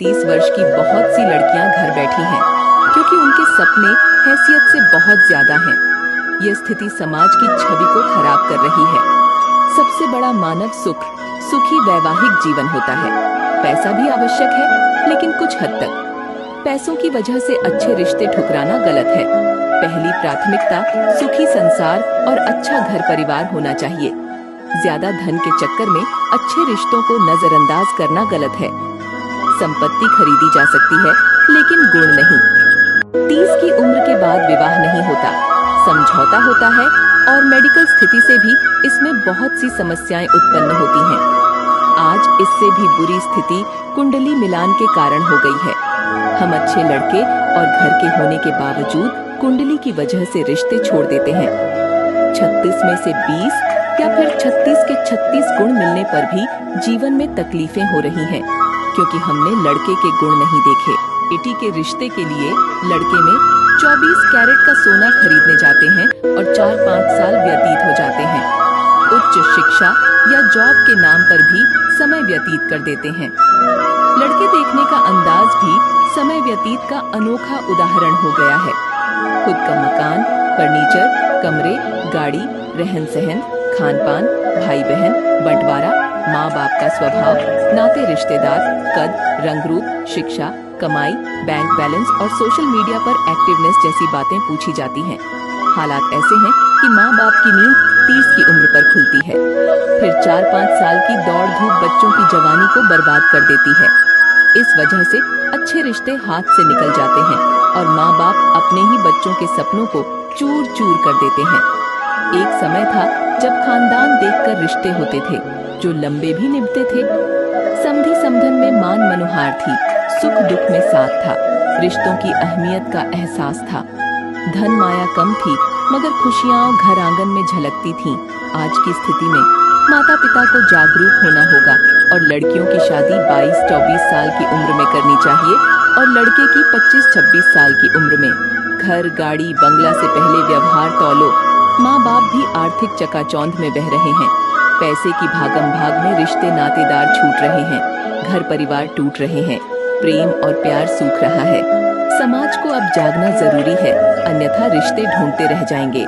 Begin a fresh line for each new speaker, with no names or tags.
30 वर्ष की बहुत सी लड़कियां घर बैठी हैं क्योंकि उनके सपने हैसियत से बहुत ज्यादा हैं। यह स्थिति समाज की छवि को खराब कर रही है। सबसे बड़ा मानव सुख सुखी वैवाहिक जीवन होता है। पैसा भी आवश्यक है, लेकिन कुछ हद तक। पैसों की वजह से अच्छे रिश्ते ठुकराना गलत है। पहली प्राथमिकता सुखी संसार और अच्छा घर परिवार होना चाहिए। ज्यादा धन के चक्कर में अच्छे रिश्तों को नजरअंदाज करना गलत है। संपत्ति खरीदी जा सकती है, लेकिन गुण नहीं। 30 की उम्र के बाद विवाह नहीं होता, समझौता होता है और मेडिकल स्थिति से भी इसमें बहुत सी समस्याएं उत्पन्न होती हैं। आज इससे भी बुरी स्थिति कुंडली मिलान के कारण हो गई है। हम अच्छे लड़के और घर के होने के बावजूद कुंडली की वजह से रिश्ते छोड़ देते हैं। 36 में से 20 या फिर 36 के 36 गुण मिलने पर भी जीवन में तकलीफें हो रही हैं, क्योंकि हमने लड़के के गुण नहीं देखे। बेटी के रिश्ते के लिए लड़के में 24 कैरेट का सोना खरीदने जाते हैं और 4-5 साल व्यतीत हो जाते हैं। उच्च शिक्षा या जॉब के नाम पर भी समय व्यतीत कर देते हैं। लड़के देखने का अंदाज भी समय व्यतीत का अनोखा उदाहरण हो गया है। खुद का मकान, फर्नीचर, कमरे, गाड़ी, रहन सहन, खान पान, भाई बहन, बंटवारा, माँ बाप का स्वभाव, नाते रिश्तेदार, कद, रंग रूप, शिक्षा, कमाई, बैंक बैलेंस और सोशल मीडिया पर एक्टिवनेस जैसी बातें पूछी जाती हैं। हालात ऐसे हैं कि माँ बाप की नींद 30 की उम्र पर खुलती है। फिर 4-5 साल की दौड़ धूप बच्चों की जवानी को बर्बाद कर देती है। इस वजह से अच्छे रिश्ते हाथ से निकल जाते हैं और माँ बाप अपने ही बच्चों के सपनों को चूर चूर कर देते हैं। एक समय था जब खानदान देखकर रिश्ते होते थे, जो लंबे भी निभते थे। समधी समधन में मान मनोहार थी, सुख दुख में साथ था, रिश्तों की अहमियत का एहसास था। धन माया कम थी, मगर खुशियाँ घर आंगन में झलकती थीं। आज की स्थिति में माता पिता को जागरूक होना होगा और लड़कियों की शादी 22-24 साल की उम्र में करनी चाहिए और लड़के की 25-26 साल की उम्र में। घर, गाड़ी, बंगला से पहले व्यवहार तौलो। माँ बाप भी आर्थिक चकाचौंध में बह रहे हैं। पैसे की भागम भाग में रिश्ते नातेदार छूट रहे हैं, घर परिवार टूट रहे हैं, प्रेम और प्यार सूख रहा है। समाज को अब जागना जरूरी है, अन्यथा रिश्ते ढूंढते रह जाएंगे।